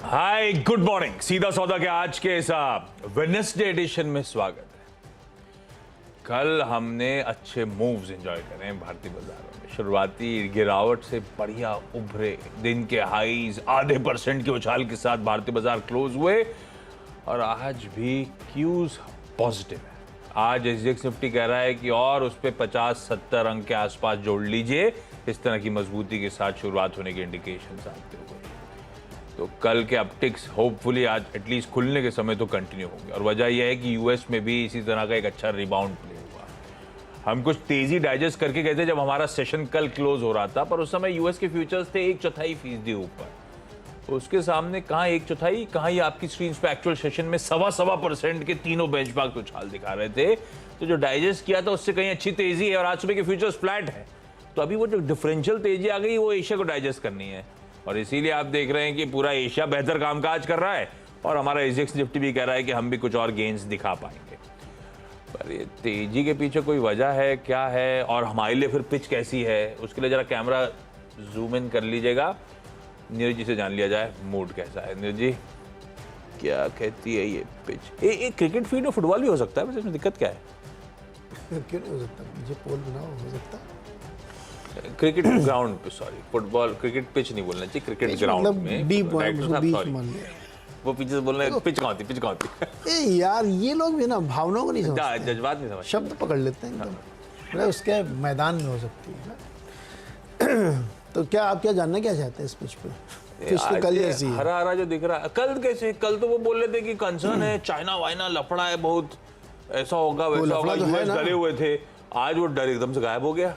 Hi good morning. सीधा सौदा के आज के इस वेडनेसडे एडिशन में स्वागत है। कल हमने अच्छे मूव्स एंजॉय करे भारतीय बाजारों में। शुरुआती गिरावट से बढ़िया उभरे, दिन के हाईज आधे % के उछाल के साथ भारतीय बाजार क्लोज हुए और आज भी क्यूज पॉजिटिव है। आज एसजीएक्स निफ्टी कह रहा है कि और उस पर 50-70 अंक के आसपास जोड़ लीजिए। इस तरह की मजबूती के साथ शुरुआत होने के इंडिकेशन आते हुए तो कल के अपटिक्स होपफुली आज एटलीस्ट खुलने के समय तो कंटिन्यू होंगे। और वजह यह है कि यूएस में भी इसी तरह का एक अच्छा रिबाउंड प्ले हुआ। हम कुछ तेजी डाइजेस्ट करके गए थे जब हमारा सेशन कल क्लोज हो रहा था, पर उस समय यूएस के फ्यूचर्स थे 1/4% ऊपर। तो उसके सामने कहाँ 1/4, कहाँ ये आपकी स्क्रीन पे एक्चुअल सेशन में 1.25% के तीनों बेंचमार्क उछाल दिखा रहे थे। तो जो डाइजेस्ट किया था उससे कहीं अच्छी तेजी है और आज सुबह के फ्यूचर्स फ्लैट है। तो अभी वो जो डिफरेंशियल तेजी आ गई वो एशिया को डाइजेस्ट करनी है और इसीलिए आप देख रहे हैं कि पूरा एशिया बेहतर कामकाज कर रहा है और हमारा एसजीएक्स निफ्टी भी कह रहा है कि हम भी कुछ और गेन्स दिखा पाएंगे। पर ये तेजी के पीछे कोई वजह है, क्या है और हमारे लिए फिर पिच कैसी है, उसके लिए जरा कैमरा जूम इन कर लीजिएगा। नीरज जी से जान लिया जाए मूड कैसा है। नीरज जी क्या कहती है ये पिच? ये क्रिकेट फील्ड और फुटबॉल भी हो सकता है, इसमें दिक्कत क्या है? क्यों नहीं हो सकता? मुझे पोल बनाओ, हो सकता है। क्रिकेट ग्राउंड पे, सॉरी फुटबॉल क्रिकेट पिच नहीं बोलना चाहिए, क्रिकेट ग्राउंड में बीच मान लिया। वो पीछे से बोल रहे हैं पिच कहाँ थी। ए यार ये लोग भी ना भावनाओं को नहीं समझते, जज्बात नहीं समझते, शब्द पकड़ लेते हैं एकदम। मतलब उसके मैदान में हो सकती है ना। तो क्या आप क्या जानना क्या चाहते हैं इस पिच पे? पिच तो कल जैसी है, हरा हरा जो दिख रहा है। कल कैसे? कल तो वो बोल रहे थे कि कंसर्न है, चाइना वाइना लफड़ा है बहुत, ऐसा होगा वैसा होगा, यूएस डरे हुए थे। आज वो डर एकदम से गायब हो गया।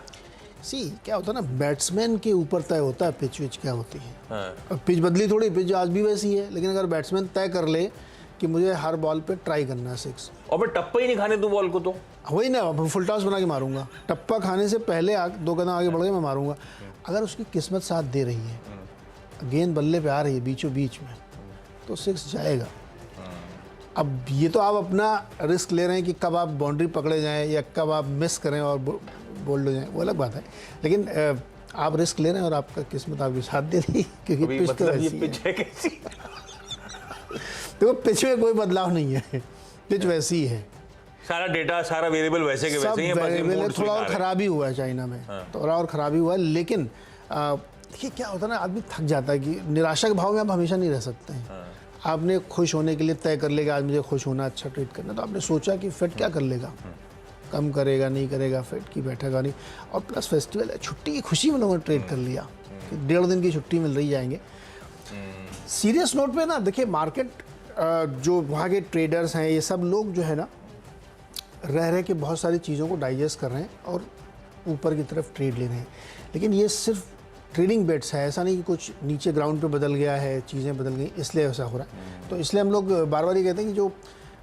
क्या होता है ना, बैट्समैन के ऊपर तय होता है पिच विच क्या होती है। हाँ। पिच बदली थोड़ी, पिच आज भी वैसी है, लेकिन अगर बैट्समैन तय कर ले कि मुझे हर बॉल पे ट्राई करना है 6 और मैं टप्पा ही नहीं खाने दूं बॉल को, तो वही ना फुल टॉस बना के मारूंगा। टप्पा खाने से पहले 2 कदम आगे बढ़ के मैं मारूंगा। अगर उसकी किस्मत साथ दे रही है, गेंद बल्ले पे आ रही है बीचों बीच में, तो 6 जाएगा। अब ये तो आप अपना रिस्क ले रहे हैं कि कब आप बाउंड्री पकड़े जाएं या कब आप मिस करें और बोल्ड हो जाए, वो अलग बात है। लेकिन आप रिस्क ले रहे हैं और आपका किस्मत आपके साथ दे रही है, क्योंकि पिच तो वैसी है। तो पिच में कोई बदलाव नहीं है, पिच वैसी है। सारा डेटा सारा वेरिएबल वैसे के वैसे ही है, बस ये मोड थोड़ा और खराबी हुआ है चाइना में। थोड़ा और खराबी हुआ है, लेकिन देखिए क्या होता है ना, आदमी थक जाता है कि निराशा के भाव में आप हमेशा नहीं रह सकते हैं। आपने खुश होने के लिए तय कर लेगा आज मुझे खुश होना, अच्छा ट्रीट करना, तो आपने सोचा कि फेड क्या कर लेगा, कम करेगा नहीं करेगा, फेड की बैठेगा नहीं। और प्लस फेस्टिवल है, छुट्टी की खुशी में लोगों ने ट्रेड कर लिया कि 1.5 दिन की छुट्टी मिल रही जाएंगे। सीरियस नोट पे ना देखिए, मार्केट जो वहाँ के ट्रेडर्स हैं ये सब लोग जो है ना रह के बहुत सारी चीज़ों को डाइजेस्ट कर रहे हैं और ऊपर की तरफ ट्रेड ले रहे हैं। लेकिन ये सिर्फ ट्रेडिंग बेट्स है, ऐसा नहीं कि कुछ नीचे ग्राउंड पे बदल गया है, चीज़ें बदल गई इसलिए ऐसा हो रहा है। तो इसलिए हम लोग बार बार ये कहते हैं कि जो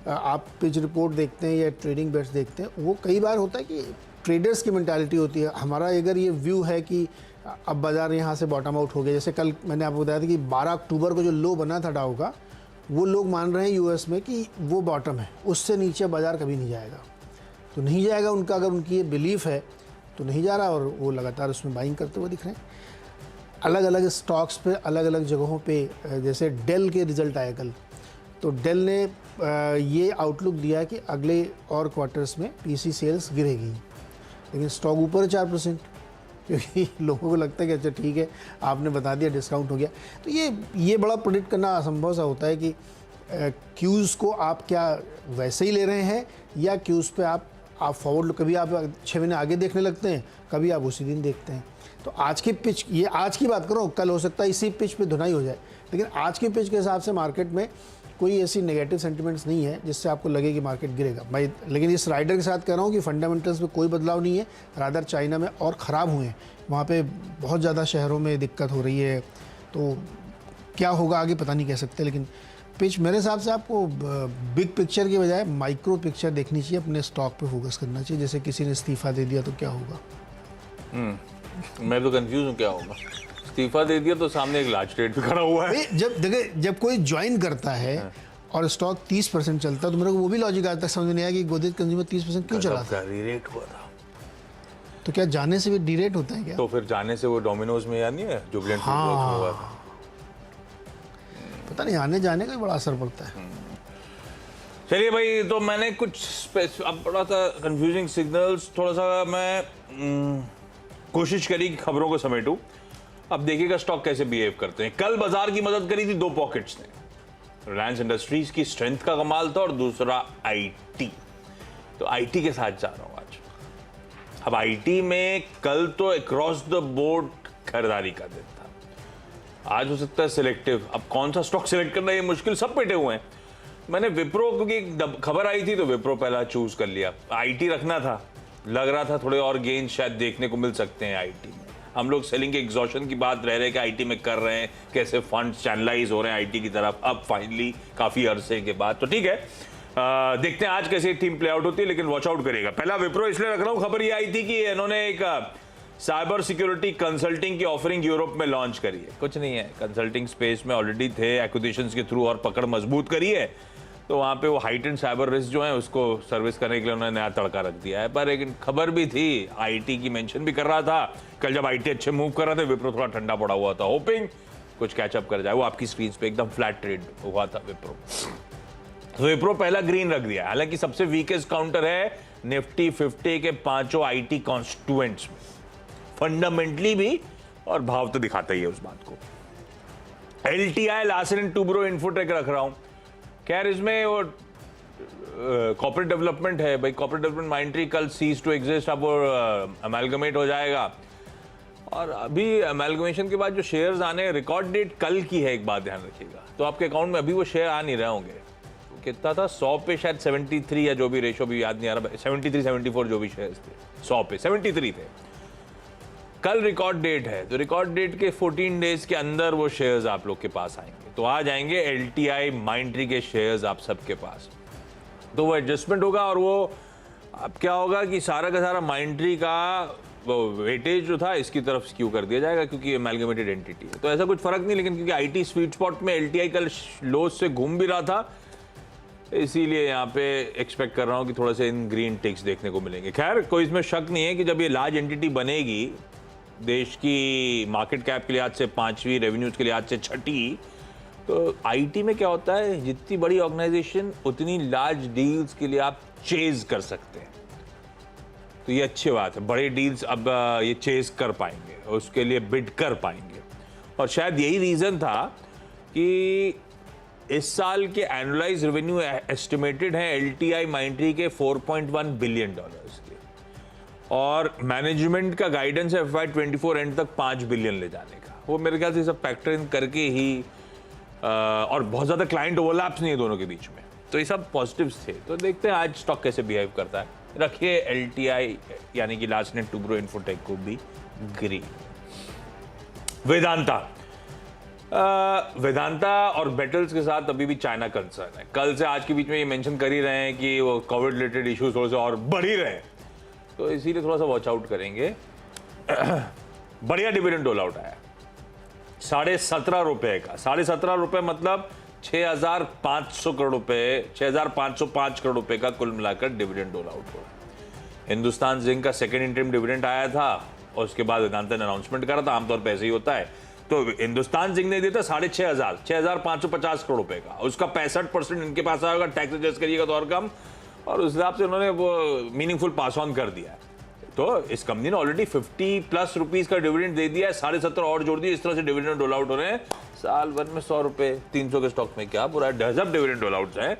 आप पिच रिपोर्ट देखते हैं या ट्रेडिंग बेट्स देखते हैं, वो कई बार होता है कि ट्रेडर्स की मेंटालिटी होती है। हमारा अगर ये व्यू है कि अब बाज़ार यहाँ से बॉटम आउट हो गया, जैसे कल मैंने आपको बताया था कि 12 अक्टूबर को जो लो बना था डाउ का, वो लोग मान रहे हैं यूएस में कि वो बॉटम है, उससे नीचे बाज़ार कभी नहीं जाएगा। तो नहीं जाएगा उनका, अगर उनकी ये बिलीफ है तो नहीं जा रहा और वो लगातार उसमें बाइंग करते हुए दिख रहे हैं। अलग अलग स्टॉक्स पे अलग अलग जगहों पे, जैसे डेल के रिजल्ट आए कल, तो डेल ने ये आउटलुक दिया कि अगले और क्वार्टर्स में पीसी सेल्स गिरेगी, लेकिन स्टॉक ऊपर है 4%, क्योंकि लोगों को लगता है कि अच्छा ठीक है आपने बता दिया डिस्काउंट हो गया। तो ये बड़ा प्रेडिक्ट करना असंभव सा होता है कि क्यूज़ को आप क्या वैसे ही ले रहे हैं या क्यूज़ पे आप फॉरवर्ड, कभी आप 6 महीने आगे देखने लगते हैं, कभी आप उसी दिन देखते हैं। तो आज की पिच, ये आज की बात करो, कल हो सकता है इसी पिच पे धुनाई हो जाए, लेकिन आज की पिच के हिसाब से मार्केट में कोई ऐसी नेगेटिव सेंटिमेंट्स नहीं है जिससे आपको लगे कि मार्केट गिरेगा भाई। लेकिन इस राइडर के साथ कह रहा हूँ कि फंडामेंटल्स में कोई बदलाव नहीं है, रादर चाइना में और ख़राब हुए हैं, वहाँ पे बहुत ज़्यादा शहरों में दिक्कत हो रही है। तो क्या होगा आगे पता नहीं कह सकते, लेकिन पिच मेरे हिसाब से आपको बिग पिक्चर की बजाय माइक्रो पिक्चर देखनी चाहिए, अपने स्टॉक पे फोकस करना चाहिए। जैसे किसी ने इस्तीफा दे दिया तो क्या होगा? मैं तो कंफ्यूज हूँ क्या होगा। इस्तीफा दे दिया तो सामने एक लार्ज ट्रेड भी खड़ा हुआ है। जब कोई ज्वाइन करता है और स्टॉक 30% चलता है, तो मेरे को वो भी लॉजिक आज तक समझ नहीं आया कि गोदरेज कंज्यूमर 30% क्यों चला था। रीरेट हुआ था, तो क्या जाने से भी डीरेट होता है क्या? तो फिर जाने से वो डोमिनोज में या नहीं है जुबिलेंट हुआ था। पता नहीं आने जाने का भी बड़ा असर पड़ता है। चलिए भाई, तो मैंने कुछ अब बड़ा सा कंफ्यूजिंग सिग्नल्स, थोड़ा सा मैं कोशिश करी कि खबरों को समेटूं। अब देखिएगा स्टॉक कैसे बिहेव करते हैं। कल बाजार की मदद करी थी दो पॉकेट्स ने, रिलायंस इंडस्ट्रीज की स्ट्रेंथ का कमाल था और दूसरा आईटी। तो आईटी के साथ जा रहा हूं आज। अब आईटी में कल तो अक्रॉस द बोर्ड खरीदारी का दिन था, आज हो सकता है सिलेक्टिव। अब कौन सा स्टॉक सिलेक्ट करना ये मुश्किल, सब पेटे हुए हैं। मैंने विप्रो, क्योंकि खबर आई थी तो विप्रो पहला चूज कर लिया। आईटी रखना था, लग रहा था थोड़े और गेन शायद देखने को मिल सकते हैं आईटी में। हम लोग सेलिंग के एग्जॉशन की बात रह रहे कि आईटी में कर रहे हैं, कैसे फंड चैनलाइज हो रहे हैं आईटी की तरफ, अब फाइनली काफी अरसे के बाद। तो ठीक है, देखते हैं आज कैसे टीम प्ले आउट होती है, लेकिन वॉच आउट करेगा। पहला विप्रो इसलिए रख रहा हूं, खबर ये आई थी कि इन्होंने एक साइबर सिक्योरिटी कंसल्टिंग की ऑफरिंग यूरोप में लॉन्च करी है। कुछ नहीं है, कंसल्टिंग स्पेस में ऑलरेडी थे, एक्विजिशंस के थ्रू और पकड़ मजबूत करी है, तो वहां पे वो हाइटेंड साइबर रिस्क जो है उसको सर्विस करने के लिए उन्होंने नया तड़का रख दिया है। पर लेकिन खबर भी थी, आईटी की मेंशन भी कर रहा था। कल जब आईटी अच्छे मूव कर रहे थे, विप्रो थोड़ा ठंडा पड़ा हुआ था, होपिंग कुछ कैचअप कर जाए। वो आपकी स्क्रीन पे एकदम फ्लैट ट्रेड हुआ था विप्रो। तो विप्रो पहला ग्रीन रख दिया। हालांकि सबसे वीकेस्ट काउंटर है निफ्टी 50 के पांचों आईटी कॉन्स्टिट्यूएंट्स में, फंडामेंटली भी, और भाव तो दिखाता ही है उस बात को। LTI, Larsen and Toubro, infotech रख रहा हूं। खैर इसमें वो कॉर्पोरेट डेवलपमेंट है भाई, कॉर्पोरेट डेवलपमेंट माइंड्री कल सीज टू एग्जिस्ट, अब वो अमेलगमेट हो जाएगा। और अभी अमेलगमेशन के बाद जो शेयर्स आने, रिकॉर्ड डेट कल की है, एक बात ध्यान रखिएगा। तो आपके अकाउंट में अभी वो शेयर आ नहीं रहे होंगे। कितना था 100 पे शायद 73 या जो भी रेशो भी याद नहीं आ रहा, 73 74 जो भी शेयर्स थे, 100 पे 73 थे। कल रिकॉर्ड डेट है, तो रिकॉर्ड डेट के 14 डेज के अंदर वो शेयर्स आप लोग के पास आएंगे। तो आ जाएंगे एलटीआई माइंड्री के शेयर्स आप सबके पास। तो वो एडजस्टमेंट होगा, और वो अब क्या होगा कि सारा का सारा माइंड्री का वो वेटेज जो था इसकी तरफ स्क्यू कर दिया जाएगा, क्योंकि एमैलगमेटेड एंटिटी है। तो ऐसा कुछ फर्क नहीं, लेकिन क्योंकि आईटी स्वीट स्पॉट में एलटीआई कल लो से घूम भी रहा था, इसीलिए यहाँ पे एक्सपेक्ट कर रहा हूँ कि थोड़ा से इन ग्रीन टिक्स देखने को मिलेंगे। खैर कोई इसमें शक नहीं है कि जब ये लार्ज एंटिटी बनेगी, देश की मार्केट कैप के लिहाज से 5वीं, रेवेन्यूज के लिहाज से 6ठी, तो आईटी में क्या होता है, जितनी बड़ी ऑर्गेनाइजेशन उतनी लार्ज डील्स के लिए आप चेज कर सकते हैं। तो ये अच्छी बात है, बड़े डील्स अब ये चेज कर पाएंगे, उसके लिए बिड कर पाएंगे। और शायद यही रीजन था कि इस साल के एनुअलाइज रेवेन्यू एस्टिमेटेड है एलटीआई माइंड्री के $4.1 बिलियन के, और मैनेजमेंट का गाइडेंस है FY24 एंड तक $5 बिलियन ले जाने का। वो मेरे ख्याल से सब फैक्टर इन करके ही, और बहुत ज्यादा क्लाइंट ओवरलैप्स नहीं है दोनों के बीच में, तो ये सब पॉजिटिव्स थे। तो देखते हैं आज स्टॉक कैसे बिहेव करता है। रखिए एलटीआई यानी कि लार्सन एंड टुब्रो इन्फोटेक को भी ग्रीन। वेदांता, वेदांता और मेटल्स के साथ अभी भी चाइना कंसर्न है। कल से आज के बीच में ये मेंशन कर ही रहे हैं कि वो कोविड रिलेटेड इश्यूज थोड़े से और बढ़ ही रहे हैं, तो इसीलिए थोड़ा सा वॉच आउट करेंगे। बढ़िया डिविडेंड डोल आउट आया, 17.5 रुपए का। 17.5 रुपए मतलब 6,500 करोड़ रुपए, 6,505 करोड़ रुपए का कुल मिलाकर डिविडेंड डोल आउट हो रहा है। हिंदुस्तान जिंक का सेकंड इंटरिम डिविडेंड आया था, और उसके बाद वेदांता ने अनाउंसमेंट करा था, आमतौर पर ऐसे ही होता है। तो हिंदुस्तान जिंक ने दिया था 6,500, 6,550 करोड़ रुपए का, उसका 65% इनके पास आएगा, टैक्स एडजस्ट करिएगा तो और कम, और उस हिसाब से उन्होंने वो मीनिंगफुल पास ऑन कर दिया। तो इस कंपनी ने ऑलरेडी 50+ रुपीस का डिविडेंड दे दिया है, 17.5 और जोड़ दिए। इस तरह से डिविडेंड डोल आउट हो रहे हैं साल भर में। 100 रुपए 300 के स्टॉक में क्या बुरा है, गजब डिविडेंड डोल आउट है।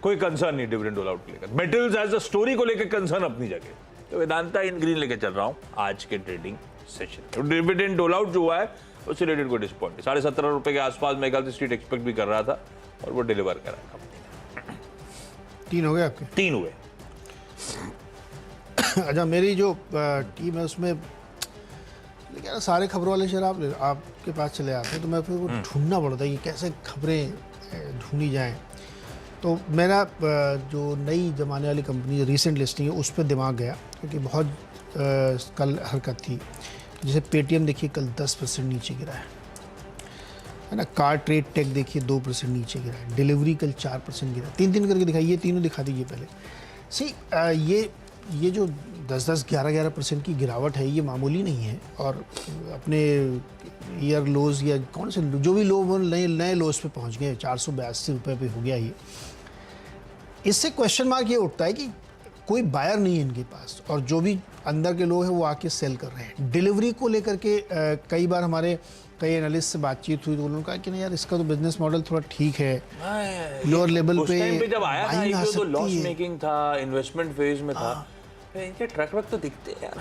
कोई कंसर्न नहीं डिविडेंड डोल आउट को लेकर। मेटल्स एज अ स्टोरी को लेकर कंसर्न अपनी जगह, तो वेदांता इन ग्रीन लेकर चल रहा हूं आज के ट्रेडिंग सेशन। तो डिविडेंड डोल आउट जो हुआ है उससे रिलेटेड को डिसअपॉइंट, 17.5 रुपए के आसपास मेरे ख्याल से स्ट्रीट एक्सपेक्ट भी कर रहा था, और वो डिलीवर करा कंपनी ने। 3 हो गए आपके? 3 हुए। अच्छा, मेरी जो टीम है उसमें लेकिन सारे खबरों वाले शेयर आपके पास चले आते हैं, तो मैं फिर वो ढूंढना पड़ता है कि कैसे खबरें ढूंढी जाएं। तो मेरा जो नई जमाने वाली कंपनी रिसेंट लिस्टिंग है उस पर दिमाग गया, क्योंकि बहुत कल हरकत थी। जैसे पेटीएम देखिए कल 10% नीचे गिरा है ना। कार ट्रेड टेक देखिए 2% नीचे गिरा है। डिलीवरी कल 4% गिरा। 3 करके दिखाइए, तीनों दिखा दीजिए पहले। सी ये ये जो 10-10, 11-11% की गिरावट है ये मामूली नहीं है, और अपने ईयर लोज या कौन से जो भी लो नए लोज पे पहुंच गए, 482 रुपये पे हो गया ये। इससे क्वेश्चन मार्क ये उठता है कि कोई बायर नहीं है इनके पास, और जो भी अंदर के लोग हैं वो आके सेल कर रहे हैं। डिलीवरी को लेकर के कई बार हमारे कई एनालिस्ट से बातचीत हुई तो उन्होंने कहा कि नहीं यार, इसका तो बिजनेस मॉडल थोड़ा ठीक है, लोअर लेवल उस टाइम पे जब आया था buying आ तो सकती लॉस है। मेकिंग था, इन्वेस्टमेंट फेज में था। इनके ट्रैक तो दिखते हैं यार।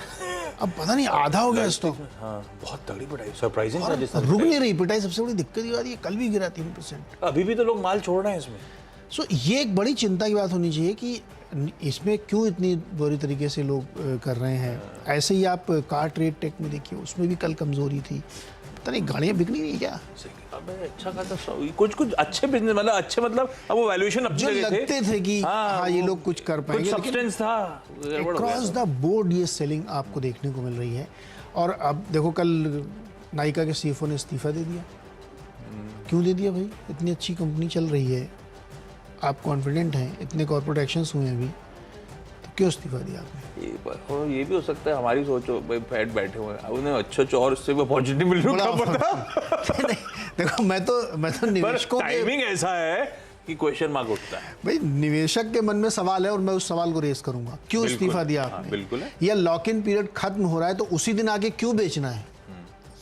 अब पता नहीं आधा हो गया स्टॉक, हाँ, बहुत तगड़ी बढ़ाई, सरप्राइजिंग था जिस रुक नहीं रही पिटाई। सबसे बड़ी दिक्कत ये आ रही है, कल भी गिरा 3%। अभी भी तो लोग माल छोड़ रहे हैं इसमें। सो ये एक बड़ी चिंता की बात होनी चाहिए कि इसमें क्यों इतनी बुरी तरीके से लोग कर रहे हैं। ऐसे ही आप कार ट्रेड टेक में देखिए, उसमें भी कल कमजोरी थी। पता नहीं गाड़ियाँ बिक नहीं रही क्या? अबे अच्छा खासा कुछ अच्छे बिजनेस, मतलब अच्छे, मतलब अब वो वैल्यूएशन अपनी जो जगह लगते थे कि हाँ ये लोग कुछ कर पाएंगे, कुछ सब्सटेंस था। अक्रॉस द बोर्ड ये सेलिंग आपको देखने को मिल रही है। और अब देखो, कल नायका के सीएफओ ने इस्तीफा दे दिया। क्यों दे दिया भाई? इतनी अच्छी कंपनी चल रही है, आप कॉन्फिडेंट हैं, इतने कॉर्पोरेट एक्शंस हुए हैं अभी, तो क्यों इस्तीफा दिया आपने? ये भी हो सकता है हमारी सोचो, भाई फैट बैठे हुए हैं, उन्हें अच्छा और उससे अपॉर्चुनिटी मिल रही है, पता। देखो मैं तो निवेशकों के टाइमिंग ऐसा है कि क्वेश्चन मार्क उठता है। भाई, निवेशक के मन में सवाल है और मैं उस सवाल को रेस करूंगा, क्यों इस्तीफा दिया आपने? हाँ, बिल्कुल है। या लॉक इन पीरियड खत्म हो रहा है तो उसी दिन आगे क्यों बेचना है?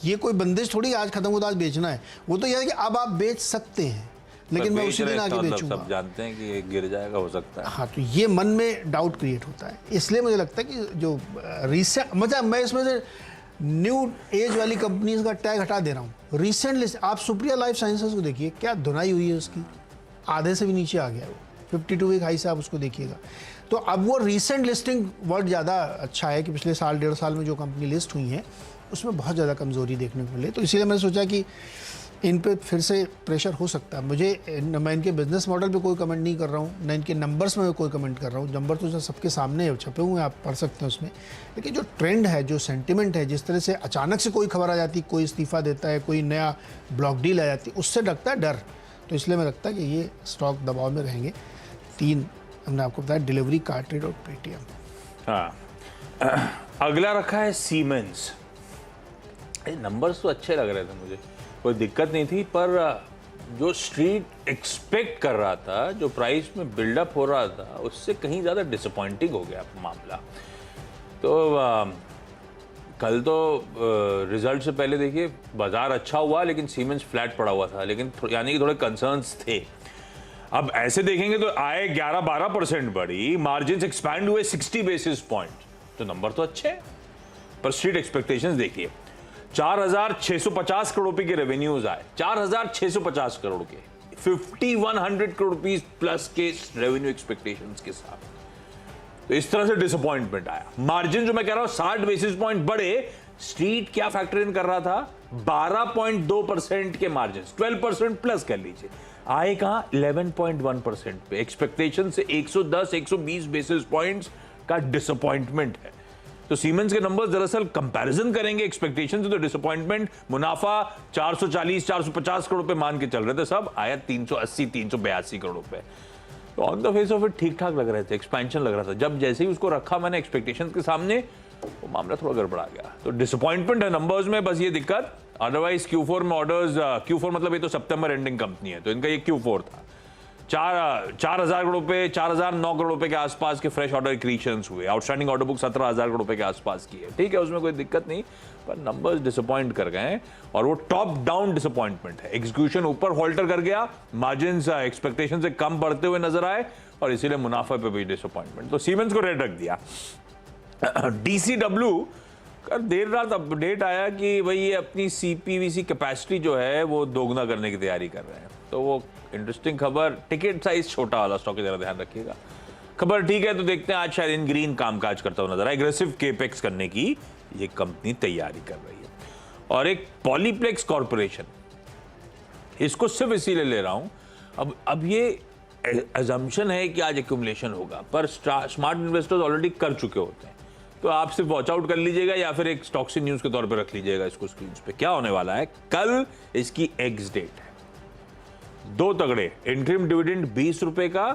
ये कोई बंदिश थोड़ी आज खत्म हो तो आज बेचना है। वो तो यह है कि अब आप बेच सकते हैं, लेकिन मैं उसी दिन आगे बेचूंगा। सब जानते हैं कि ये गिर जाएगा, हो सकता है। हाँ, तो ये मन में डाउट क्रिएट होता है। इसलिए मुझे लगता है कि जो रिसेंट, मतलब मैं इसमें से न्यू एज वाली कंपनीज का टैग हटा दे रहा हूँ। रिसेंट लिस्ट आप सुप्रिया लाइफ साइंसेज को देखिए, क्या धुनाई हुई है उसकी, आधे से भी नीचे आ गया है वो, 52 वीक हाई से आप उसको देखिएगा। तो अब वो रिसेंट लिस्टिंग वर्ड ज़्यादा अच्छा है कि पिछले साल 1.5 साल में जो कंपनी लिस्ट हुई हैं उसमें बहुत ज़्यादा कमज़ोरी देखने को मिली। तो इसीलिए मैंने सोचा कि इन पे फिर से प्रेशर हो सकता है। मैं इनके बिजनेस मॉडल पे कोई कमेंट नहीं कर रहा हूँ, न इनके नंबर्स में मैं कोई कमेंट कर रहा हूँ। नंबर तो सबके सामने छपे हुए हैं, आप पढ़ सकते हैं उसमें। लेकिन जो ट्रेंड है, जो सेंटिमेंट है, जिस तरह से अचानक से कोई खबर आ जाती, कोई इस्तीफा देता है, कोई नया ब्लॉक डील आ जाती, उससे लगता है डर। तो इसलिए मैं लगता है कि ये स्टॉक दबाव में रहेंगे। 3 हमने आपको बताया, डिलीवरी, कार ट्रेड और पेटीएम। हाँ, अगला रखा है सीमेंस। नंबर्स तो अच्छे लग रहे थे मुझे, कोई दिक्कत नहीं थी, पर जो स्ट्रीट एक्सपेक्ट कर रहा था, जो प्राइस में बिल्डअप हो रहा था, उससे कहीं ज़्यादा डिसअपॉइंटिंग हो गया मामला। तो कल तो रिजल्ट से पहले देखिए बाजार अच्छा हुआ, लेकिन सीमेंस फ्लैट पड़ा हुआ था, लेकिन यानी कि थोड़े कंसर्न्स थे। अब ऐसे देखेंगे तो आय 11-12% बढ़ी, मार्जिन एक्सपैंड हुए 60 बेसिस पॉइंट, तो नंबर तो अच्छे हैं। पर स्ट्रीट एक्सपेक्टेशंस देखिए, 4,650 करोड़ रुपए के रेवेन्यूज आए, 4,650 करोड़ के, 5,100 करोड़ रुपीस प्लस के रेवेन्यू एक्सपेक्टेशंस के साथ। तो इस तरह से डिसअपॉइंटमेंट आया। मार्जिन जो मैं कह रहा हूं 60 बेसिस पॉइंट बढ़े, स्ट्रीट क्या फैक्टर इन कर रहा था? 12.2% के मार्जिन, 12% प्लस कर लीजिए। आए कहां? 11.1% पे। एक्सपेक्टेशन से 110-120 बेसिस पॉइंट्स का डिसअपॉइंटमेंट है। तो सीमेंस के नंबर्स दरअसल कंपैरिजन करेंगे एक्सपेक्टेशन से तो डिसअपॉइंटमेंट। मुनाफा 440-450 करोड़ रुपए मान के चल रहे थे, सब आया 380-382 करोड़ रुपए। तो on the face of it ठीक ठाक लग रहे थे, एक्सपेंशन लग रहा था। जब जैसे ही उसको रखा मैंने एक्सपेक्टेशन के सामने, वो मामला थोड़ा गड़बड़ा गया। तो डिसअपॉइंटमेंट है नंबर्स में, बस ये दिक्कत। अदरवाइज Q4 में ऑर्डर्स, Q4 मतलब ये तो सितंबर एंडिंग कंपनी है, तो इनका ये Q4 था। 4,000 करोड़ रुपए, 4,009 करोड़ रुपए के आसपास के फ्रेश ऑर्डर क्रिएशंस हुए। आउटस्टैंडिंग ऑर्डर बुक 17,000 करोड़ रुपए के आसपास की है। ठीक है, उसमें कोई दिक्कत नहीं, पर नंबर्स डिसअपॉइंट कर गए हैं, और वो टॉप डाउन डिसअपॉइंटमेंट है। एग्जीक्यूशन ऊपर हॉल्टर कर गया, मार्जिन एक्सपेक्टेशन से कम बढ़ते हुए नजर आए, और इसीलिए मुनाफे पे भी डिसअपॉइंटमेंट। तो सीमेंस को रेड रख दिया। DCW का देर रात अपडेट आया कि भाई ये अपनी CPVC कैपेसिटी जो है वो दोगुना करने की तैयारी कर रहे हैं। तो वो इंटरेस्टिंग खबर, टिकट साइज छोटा वाला स्टॉक, जरा ध्यान रखिएगा। खबर ठीक है, तो देखते हैं आज शायद इन ग्रीन कामकाज करता हुआ नजर आए। एग्रेसिव केपेक्स करने की ये कंपनी तैयारी कर रही है। और एक पॉलीप्लेक्स कॉर्पोरेशन, इसको सिर्फ इसीलिए ले रहा हूं, अब ये अजम्पशन है कि आज एक्यूमुलेशन होगा, पर स्मार्ट इन्वेस्टर्स ऑलरेडी कर चुके होते हैं। तो आप सिर्फ वॉच आउट कर लीजिएगा, या फिर एक स्टॉक्सी न्यूज के तौर पे रख लीजिएगा इसको स्क्रीन पे। क्या होने वाला है, कल इसकी एक्स डेट है। 2 तगड़े इंटरिम डिविडेंड 20 रुपए का,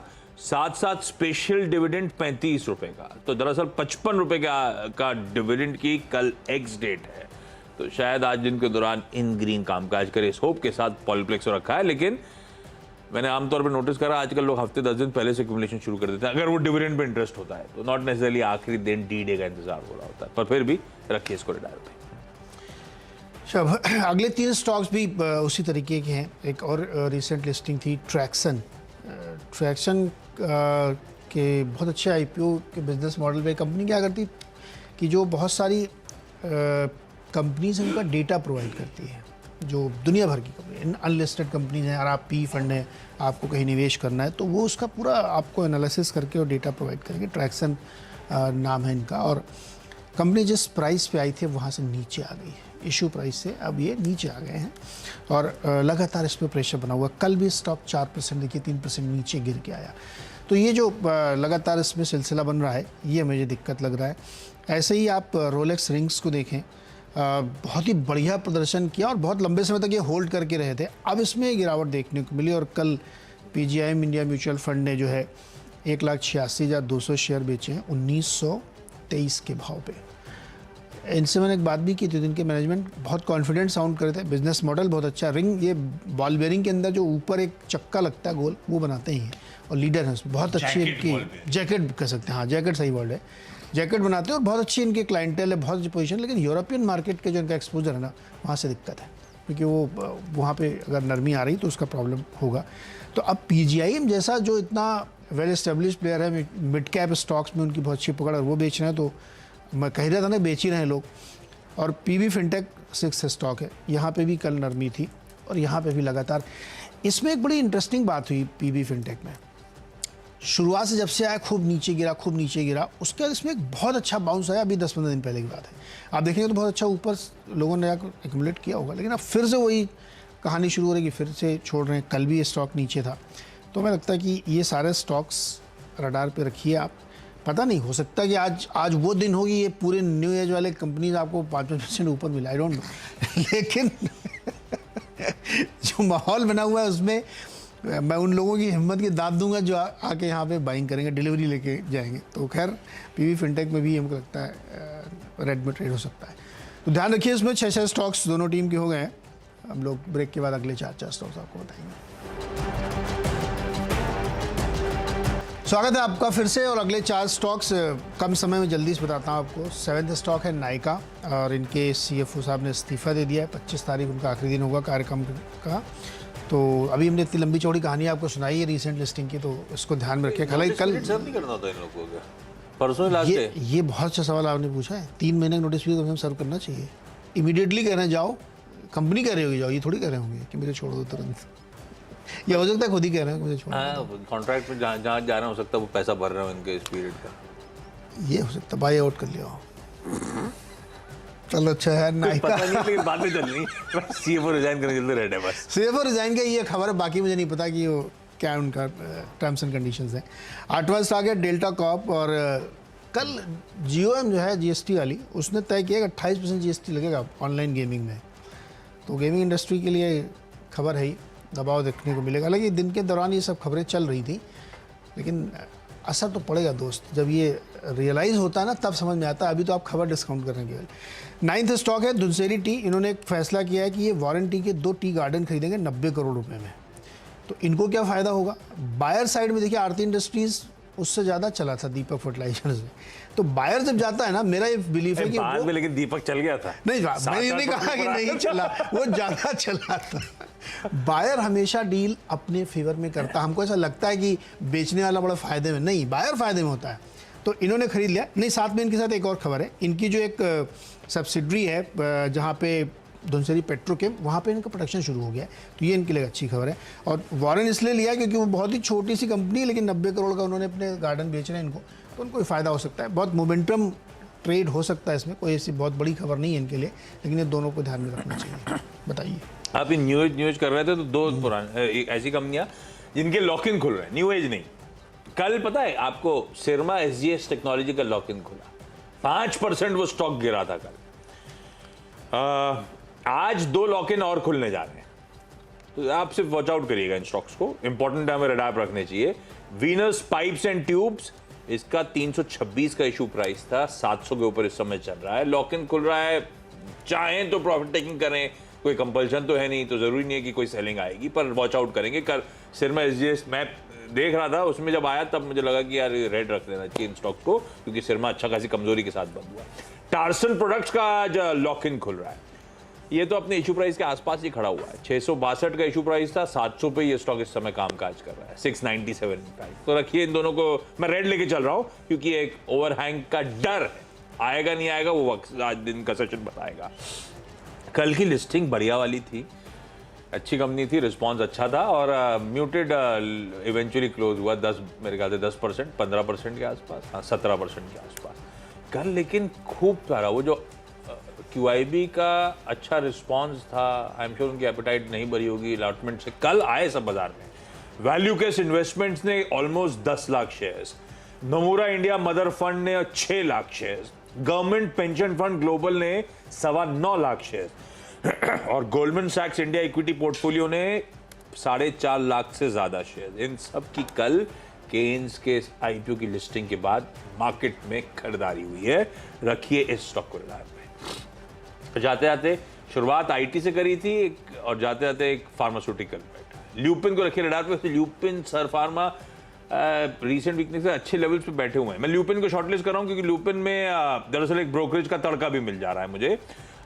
साथ साथ स्पेशल डिविडेंड 35 रुपए का। तो दरअसल 55 रुपए का डिविडेंड की कल एक्स डेट है। तो शायद आज दिन के दौरान इन ग्रीन कामकाज करे, इस होप के साथ पॉलीप्लेक्स रखा है। लेकिन मैंने आमतौर पर नोटिस करा आजकल लोग हफ्ते 10 दिन पहले से एक्यूमुलेशन शुरू कर देते हैं अगर वो डिविडेंड पे इंटरेस्ट होता है तो। नॉट नेसेसरली आखिरी दिन डी डे का इंतजार हो रहा होता है, पर फिर भी रखिए इसको रिटायर पे। अगले 3 स्टॉक्स भी उसी तरीके के हैं। एक और रिसेंट लिस्टिंग थी ट्रैक्सन के बहुत अच्छे आईपीओ के बिजनेस मॉडल पे कंपनी क्या करती कि जो बहुत सारी कंपनीज उनका डेटा प्रोवाइड करती है, जो दुनिया भर की कंपनी अनलिस्टेड कंपनीज हैं। और आप पी फंड है, आपको कहीं निवेश करना है तो वो उसका पूरा आपको एनालिसिस करके और डेटा प्रोवाइड करेंगे। ट्रैक्सन नाम है इनका। और कंपनी जिस प्राइस पे आई थी वहाँ से नीचे आ गई है, इशू प्राइस से अब ये नीचे आ गए हैं और लगातार इस पर प्रेशर बना हुआ। कल भी स्टॉक 4% देखिए 3% नीचे गिर के आया। तो ये जो लगातार इसमें सिलसिला बन रहा है ये मुझे दिक्कत लग रहा है। ऐसे ही आप रोलेक्स रिंग्स को देखें, बहुत ही बढ़िया प्रदर्शन किया और बहुत लंबे समय तक ये होल्ड करके रहे थे। अब इसमें गिरावट देखने को मिली और कल PGIM इंडिया म्यूचुअल फंड ने जो है 1,86,200 शेयर बेचे हैं 1923 के भाव पे। इनसे मैंने एक बात भी की थी, इनके मैनेजमेंट बहुत कॉन्फिडेंट साउंड कर रहे थे, बिजनेस मॉडल बहुत अच्छा। रिंग ये बॉल बेयरिंग के अंदर जो ऊपर एक चक्का लगता है गोल, वो बनाते ही हैं और लीडर हैं उसमें। बहुत अच्छी इनकी जैकेट कह सकते हैं, हाँ जैकेट सही वर्ड है, जैकेट बनाते हैं और बहुत अच्छी इनके क्लाइंटेल है, बहुत अच्छी पोजीशन। लेकिन यूरोपियन मार्केट के जो इनका एक्सपोजर है ना, वहाँ से दिक्कत है क्योंकि वो वहाँ पे अगर नरमी आ रही तो उसका प्रॉब्लम होगा। तो अब PGIM जैसा जो इतना वेल एस्टेब्लिश प्लेयर है, मिड कैप स्टॉक्स में उनकी बहुत अच्छी पकड़, और वो बेच रहे हैं तो मैं कह रहा था ना बेच ही रहे हैं लोग। और PB फिनटेक 6 स्टॉक है, यहाँ पे भी कल नरमी थी और यहाँ पे भी लगातार। इसमें एक बड़ी इंटरेस्टिंग बात हुई PB फिनटेक में, शुरुआत से जब से आया खूब नीचे गिरा, उसके बाद इसमें एक बहुत अच्छा बाउंस आया। अभी 10-15 दिन पहले की बात है, आप देखेंगे तो बहुत अच्छा ऊपर लोगों ने जाकर एक्यूमुलेट किया होगा। लेकिन अब फिर से वही कहानी शुरू हो रही है कि फिर से छोड़ रहे हैं। कल भी ये स्टॉक नीचे था। तो हमें लगता है कि ये सारे स्टॉक्स रडार पे रखिए आप। पता नहीं, हो सकता है कि आज वो दिन होगी ये पूरे न्यू एज वाले कंपनीज आपको 5% ऊपर मिला, आई डोंट नो। लेकिन जो माहौल बना हुआ है उसमें मैं उन लोगों की हिम्मत की दाद दूंगा जो आके यहाँ पे बाइंग करेंगे, डिलीवरी लेके जाएंगे। तो खैर PB फिनटेक में भी हमको लगता है रेड में ट्रेड हो सकता है। तो ध्यान रखिए, इसमें 6 स्टॉक्स दोनों टीम के हो गए हैं। हम लोग ब्रेक के बाद अगले 4 स्टॉक्स आपको बताएंगे। स्वागत है आपका फिर से, और अगले 4 स्टॉक्स कम समय में जल्दी से बताता हूँ आपको। 7th स्टॉक है नायका, और इनके CFO साहब ने इस्तीफा दे दिया है। 25 तारीख उनका आखिरी दिन होगा कार्यक्रम का। तो अभी हमने इतनी लंबी चौड़ी कहानी आपको सुनाई है रिसेंट लिस्टिंग की, तो इसको ध्यान में रखिए। कल सर्व नहीं करना होता इन लोगों को, परसों लास्ट ये बहुत अच्छा सवाल आपने पूछा है। 3 महीने का नोटिस भी सर्व करना चाहिए। इमीडिएटली कह रहे हैं जाओ, कंपनी कह रही होगी जाओ, ये थोड़ी कह रहे होंगे कि मुझे छोड़ दो तुरंत। ये हो सकता है खुद ही कह रहे हैं मुझे छोड़ दो। कॉन्ट्रैक्ट में जहाँ जा रहे हो सकता है वो पैसा भर रहे हो इनके इस पीरियड का। ये हो सकता है बाय आउट कर लिया हो। चलो अच्छा है नायका, पता नहीं लेकिन बातें चल रही हैं। CFO रिजाइन करने चलते रहते हैं बस। CFO रिजाइन का ये खबर है, बाकी मुझे नहीं पता कि वो क्या उनका टर्म्स एंड कंडीशंस है। 8वां स्टॉक है डेल्टा कॉर्प, और कल GOM जो है GST वाली, उसने तय किया कि 28% GST लगेगा ऑनलाइन गेमिंग में। तो गेमिंग इंडस्ट्री के लिए खबर है ही, दबाव देखने को मिलेगा। हालांकि दिन के दौरान ये सब खबरें चल रही थी, लेकिन असर तो पड़ेगा दोस्त। जब ये रियलाइज़ होता है ना तब समझ में आता है। अभी तो आप खबर डिस्काउंट कर रहे हैं केवल। 9th स्टॉक है धुनसेरी टी। इन्होंने एक फैसला किया है कि ये वारंटी के 2 टी गार्डन खरीदेंगे 90 करोड़ रुपए में। तो इनको क्या फ़ायदा होगा? बायर साइड में देखिए आरती इंडस्ट्रीज़ उससे ज़्यादा चला था दीपक फर्टिलाइजर्स में। तो बायर जब जाता है ना, मेरा ये बिलीफ है कि बाद में लेकिन दीपक चल गया था। नहीं, मैंने ये नहीं कहा कि नहीं चला, वो ज़्यादा चला था। बायर हमेशा डील अपने फेवर में करता है। हमको ऐसा लगता है कि बेचने वाला बड़ा फ़ायदे में, नहीं, बायर फ़ायदे में होता है। तो इन्होंने खरीद लिया। नहीं, साथ में इनके साथ एक और खबर है, इनकी जो एक सब्सिडरी है जहाँ पे धुनसेरी पेट्रोकेम, वहाँ पे इनका प्रोडक्शन शुरू हो गया है। तो ये इनके लिए अच्छी खबर है। और वारंट इसलिए लिया क्योंकि वो बहुत ही छोटी सी कंपनी है, लेकिन 90 करोड़ का उन्होंने अपने गार्डन बेच रहे हैं इनको, तो उनको फ़ायदा हो सकता है। बहुत मोमेंटम ट्रेड हो सकता है इसमें, कोई ऐसी बहुत बड़ी खबर नहीं है इनके लिए, लेकिन ये दोनों को ध्यान में रखना चाहिए। बताइए, आप न्यूज कर रहे थे तो 2 पुराने ऐसी कंपनियां जिनके लॉक इन खुल रहे हैं, न्यू एज नहीं। कल पता है आपको सिरमा SGS टेक्नोलॉजी का लॉक इन खुला, 5% वो स्टॉक गिरा था कल। आज 2 लॉक इन और खुलने जा रहे हैं, तो आप सिर्फ वॉच आउट करिएगा इन स्टॉक्स को। इंपॉर्टेंट हमें रडार पर रखने चाहिए। वीनस पाइप्स एंड ट्यूब्स, इसका 326 का इशू प्राइस था, 700 के ऊपर इस समय चल रहा है। लॉक इन खुल रहा है, चाहें तो प्रॉफिट टेकिंग करें, कोई कंपल्शन तो है नहीं, तो जरूरी नहीं है कि कोई सेलिंग आएगी, पर वॉच आउट करेंगे। कल सिरमा एसजीएस मैं देख रहा था, उसमें जब आया तब मुझे लगा कि यार रेड रख देना चाहिए इन स्टॉक को, क्योंकि सिरमा अच्छा खासी कमजोरी के साथ बंद हुआ। टार्सन प्रोडक्ट्स का आज लॉक इन खुल रहा है, ये तो अपने इशू प्राइस के आसपास ही खड़ा हुआ है। 662 का इशू प्राइस था, 700 पे ये स्टॉक इस समय कामकाज कर रहा है, 697 प्राइस। तो रखिए इन दोनों को, मैं रेड लेके चल रहा हूं क्योंकि एक ओवरहैंग का डर है, आएगा नहीं आएगा वो वक्त आज दिन का सेशन बताएगा। कल की लिस्टिंग बढ़िया वाली थी, अच्छी कंपनी थी, रिस्पॉन्स अच्छा था और म्यूटेड इवेंचुअली क्लोज हुआ 10, मेरे ख्याल से 10%, 15% के आसपास, हाँ 17% के आसपास कल। लेकिन खूब सारा वो जो QIB का अच्छा रिस्पॉन्स था, आई एम श्योर उनकी एपेटाइट नहीं भरी होगी अलॉटमेंट से, कल आए सब बाजार में। वैल्यू केस इन्वेस्टमेंट्स ने almost 10 lakh shares, नमूरा India mother fund ने 6 lakh shares, government pension fund global ने 9.25 लाख शेयर्स और गोल्डमैन सैक्स इंडिया इक्विटी पोर्टफोलियो ने 4.5 लाख से ज्यादा शेयर्स। इन सब की कल केन्स के IPO की लिस्टिंग के बाद मार्केट में खरीदारी हुई है। रखिए इस स्टॉक को रडार पे। जाते जाते शुरुआत IT से करी थी और जाते जाते एक फार्मास्यूटिकल बैठा, ल्यूपिन को रखिए रडार पे। Lupin sir pharma recent weakness से अच्छे लेवल्स पे बैठे हुए हैं। मैं ल्यूपिन को शॉर्टलिस्ट कर रहा हूं क्योंकि ल्यूपिन में दरअसल एक ब्रोकरेज का तड़का भी मिल जा रहा है मुझे।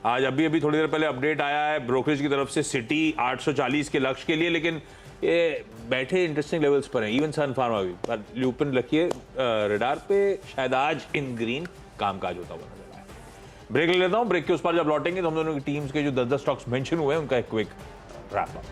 आज अभी थोड़ी देर पहले अपडेट आया है ब्रोकरेज की तरफ से, सिटी 840 के लक्ष्य के लिए, लेकिन ये बैठे इंटरेस्टिंग लेवल्स पर हैं, इवन सन फार्मा भी। पर ल्यूपिन रखिए रडार पे, शायद आज इन ग्रीन कामकाज होता हुआ नजर आए। ब्रेक ले लेता हूं, ब्रेक के उस पर जब लौटेंगे तो हम दोनों की टीम्स के जो 10-10 स्टॉक्स मेंशन हुए हैं उनका एक क्विक रैप अप।